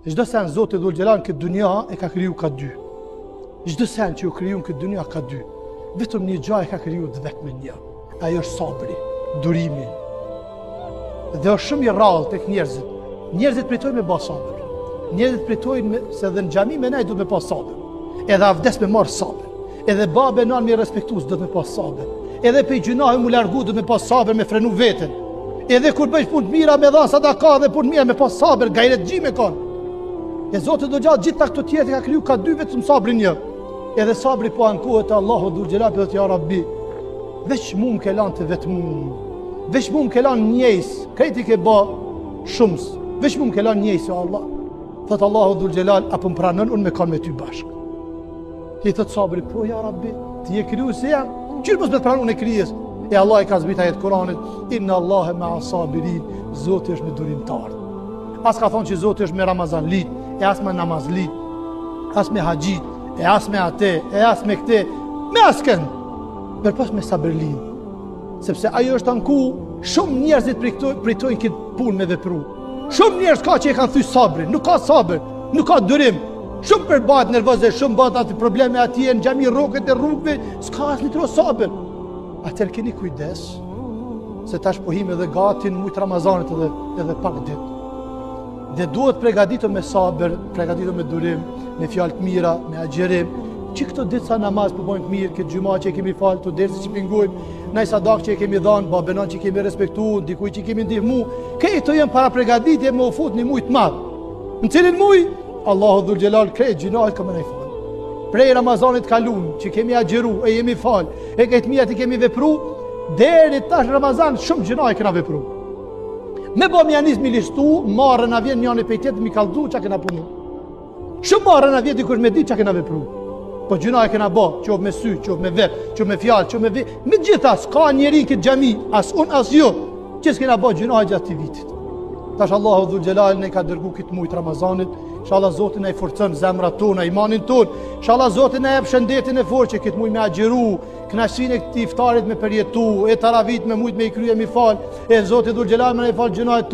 Çdo sen Zoti Dhul Xhelal këtë dunja e ka kriju ka dy. Çdo sen që u kriju në këtë dunja ka dy. Vetëm një gjë e ka kriju vetëm një. Ajo është sabri, durimi. Dhe është shumë i rrallë tek njerëzit. Njerëzit pritojnë me pas sabër. Njerëzit pritojnë se dhe në xhami me nej duhet me pas sabër. Edhe avdes me marr sabër. Edhe babë nën me respektues duhet me pas sabër. Edhe pe gjunahe mu largu duhet me pas sabër me frenu veten. Edhe kur bëj punë të mira me dhan sadaka dhe punë mira me pas sabër, gajretxhi me kon. E Zoti do gjatë gjitha këto tjetër ka kriju ka dy vetëm sabrin një. Edhe sabri po ankohet te Allahu Dhul Xhelal dhe te ja Rabbi. Veç mu më kelan të vetë mu. Veç mu më kelan njejs, krejti ke ba shumës. Veç mu më kelan njejs, o Allah. Thëtë Allahu Dhul Xhelal, apo më pranën, unë me kanë me ty bashkë. Ti thëtë sabri, po ja Rabbi, ti e kriju se jam. Qyrë mos me të pranën e kryes? E Allah i ka zbita jetë Koranit, inna Allahe me asabirin, Zoti është me durimtarë. As ka thonë që Zoti është me Ramazan lit, e as me namaz lit, as me haqit, e as me ate, e as me këte, me asken. Për pas me sabërlin. Sepse ajo është anku, shumë njerëzit pritojnë këtë punë me vepru. Shumë njerëz ka që e kanë thy sabrin, nuk ka sabër, nuk ka durim. Shumë përbajt nervoze, shumë bëhet aty probleme atje në xhami rrokët e rrugëve, s'ka as litro sabër. Atëherë keni kujdes, se tash po him edhe gati në mujt Ramazanit edhe pak ditë. Dhe duhet pregaditur me sabër, pregaditur me durim, me fjalë të mira, me agjerim. Që këto ditë sa namaz po bojnë të mirë, këtë gjuma që e kemi falë, të dersi që pingujmë, naj sadak që e kemi dhanë, babenan që kemi respektu, dikuj që kemi ndihmu, këto jenë para pregaditje me u fut një mujt madh. Në cilin muj? Allahu Dhul Xhelal krejt gjinahit ka më nej falë. Prej Ramazanit kalun, që kemi agjeru, e jemi falë, e këtë mija të kemi vepru, deri tash Ramazan shumë gjinahit këna vepru. Me bo mjanis mi listu, marrë na vjen njani pej tjetë mi kaldu që kena punu. Shumë marrë na vjen dikush me di që kena vepru. Po gjuna e kena bo, qovë me sy, qovë me vep, qovë me fjallë, qovë me vep. Me gjitha, s'ka njeri këtë gjami, as unë, as jo, që s'kena bo gjuna e gjatë të vitit. Tash Allahu Dhul Xhelal ne ka dërgu këtë mujt Ramazanit. Inshallah Zoti na i forcon zemrat tona, imanin ton. Inshallah Zoti na jep shëndetin e fortë që këtë muj me agjeru, kënaqësinë e këtij iftarit me përjetu, e taravit me mujt me i krye mi fal. E Zoti Dhul Xhelal më na i fal gjunat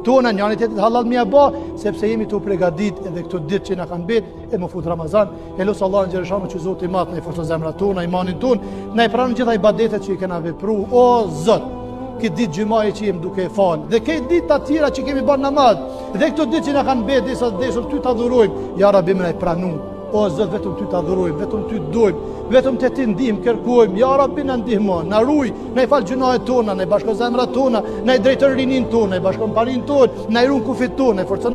tona, njëri tjetrit halal më ia bë, sepse jemi të përgatit edhe këto ditë që na kanë mbet e më fut Ramazan. E lut Allahun xhaleshanu që Zoti i Madh na i forcon zemrat tona, imanin ton, na i pranon gjitha ibadetet që i kena vepru. O Zot, këtë ditë gjymaje që jem duke e falë, dhe këtë ditë të tjera që kemi bërë namaz, dhe këto ditë që na kanë bërë disa desur ty të adhurojmë, ja Rabbi më na i pranu. O Zot, vetëm ty të adhurojmë, vetëm ty të dojmë, vetëm te ti ndihmë kërkojmë, ja Rabbi na ndihmo, na ruaj, na i fal gjunahet tona, na i bashko zemrat tona, na i drejton rinin tonë, na i bashkon parin tonë, na i ruan kufit tonë, na i forcon